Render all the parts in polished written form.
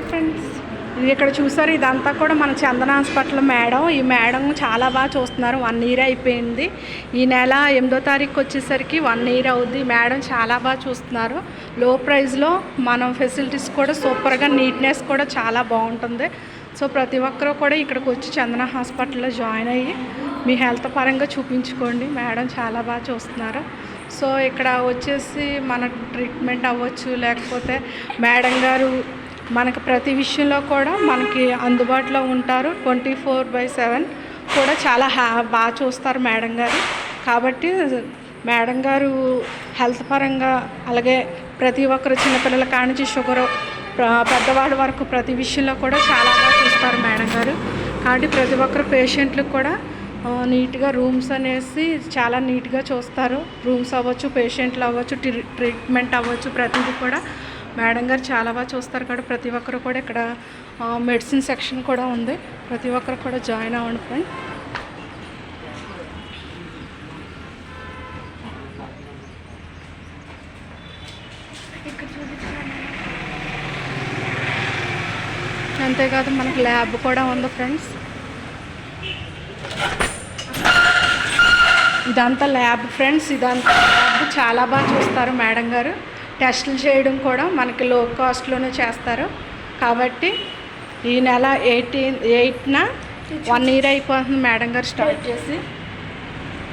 Hi friends, ఇక్కడ చూసారు ఇదంతా కూడా మన చందన హాస్పిటల్ మేడం. ఈ మేడం చాలా బాగా చూస్తున్నారు. 1 ఇయర్ అయిపోయింది. ఈ నెల 8వ తారీఖు వచ్చేసరికి 1 ఇయర్ అవుద్ది. మేడం చాలా బాగా చూస్తున్నారు. లో ప్రైస్లో మనం ఫెసిలిటీస్ కూడా సూపర్గా, నీట్నెస్ కూడా చాలా బాగుంటుంది. సో ప్రతి ఒక్కరూ కూడా ఇక్కడికి వచ్చి చందన హాస్పిటల్లో జాయిన్ అయ్యి మీ హెల్త్ పరంగా చూపించుకోండి. మేడం చాలా బాగా చూస్తున్నారు. సో ఇక్కడ వచ్చేసి మన ట్రీట్మెంట్ అవ్వచ్చు, లేకపోతే మేడం గారు మనకు ప్రతి విషయంలో కూడా మనకి అందుబాటులో ఉంటారు. 24/7 కూడా చాలా బాగా చూస్తారు మేడం గారు. కాబట్టి మేడం గారు హెల్త్ పరంగా, అలాగే ప్రతి ఒక్కరు చిన్నపిల్లల కానించి షుగరు పెద్దవాళ్ళ వరకు ప్రతి విషయంలో కూడా చాలా బాగా చూస్తారు మేడం గారు. కాబట్టి ప్రతి ఒక్కరు పేషెంట్లకు కూడా నీట్గా రూమ్స్ అనేసి చాలా నీట్గా చూస్తారు. రూమ్స్ అవ్వచ్చు, పేషెంట్లు అవ్వచ్చు, ట్రీట్మెంట్ అవ్వచ్చు, ప్రతిదీ కూడా మేడం గారు చాలా బాగా చూస్తారు. కాబట్టి ప్రతి ఒక్కరు కూడా ఇక్కడ మెడిసిన్ సెక్షన్ కూడా ఉంది. ప్రతి ఒక్కరు కూడా జాయిన్ అవ్వండి ఫ్రెండ్. అంతేకాదు మనకి ల్యాబ్ కూడా ఉంది ఫ్రెండ్స్. ఇదంతా ల్యాబ్ ఫ్రెండ్స్. ఇదంతా ల్యాబ్ చాలా బాగా చూస్తారు మేడం గారు. టెస్టులు చేయడం కూడా మనకి లో కాస్ట్లోనే చేస్తారు. కాబట్టి ఈ నెల 8న 1 ఇయర్ అయిపోతుంది మేడం గారు స్టార్ట్ చేసి.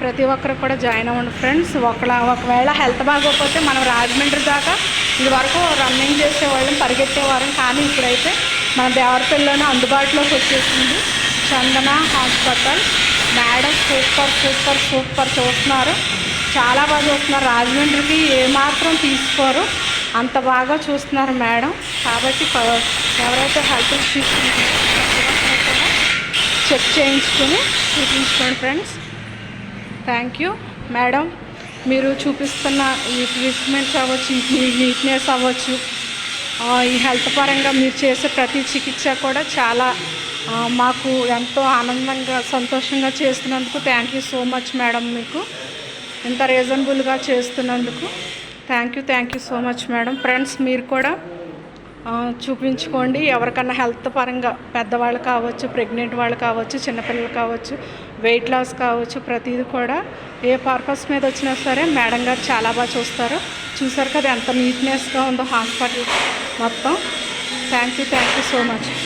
ప్రతి ఒక్కరు కూడా జాయిన్ అవ్వండి ఫ్రెండ్స్. ఒకవేళ హెల్త్ బాగోకపోతే మనం రాజమండ్రి దాకా ఇది వరకు రన్నింగ్ చేసేవాళ్ళం, పరిగెత్తేవాళ్ళం. కానీ ఇప్పుడైతే మన దేవరపల్లిలోనే అందుబాటులోకి వచ్చేసింది Chandana hospital. Madam super super super చూస్తున్నారు, చాలా బాగా చూస్తున్నారు. రాజమండ్రికి ఏమాత్రం తీసుకోరు, అంత బాగా చూస్తున్నారు మేడం. కాబట్టి ఎవరైతే హెల్త్ ఇష్యూస్ చెక్ చేయించుకొని చూపించుకోండి ఫ్రెండ్స్. Thank you madam. మీరు చూపిస్తున్న ఈ ట్రీట్మెంట్స్ అవ్వచ్చు, ఈ నీట్నెస్ అవ్వచ్చు, ఈ హెల్త్ పరంగా మీరు చేసే ప్రతి చికిత్స కూడా చాలా మాకు ఎంతో ఆనందంగా, సంతోషంగా చేస్తున్నందుకు thank you so much madam. మీకు ఇంత రీజనబుల్గా చేస్తున్నందుకు thank you so much madam. Friends మీరు కూడా చూపించుకోండి. ఎవరికన్నా హెల్త్ పరంగా పెద్దవాళ్ళు కావచ్చు, ప్రెగ్నెంట్ వాళ్ళు కావచ్చు, చిన్నపిల్లలు కావచ్చు, వెయిట్ లాస్ కావచ్చు, ప్రతిదీ కూడా ఏ పర్పస్ మీద వచ్చినా సరే మేడం గారు చాలా బాగా చూస్తారు. చూసారు కదా ఎంత నీట్నెస్గా ఉందో హాస్పిటల్ మొత్తం. Thank you so much.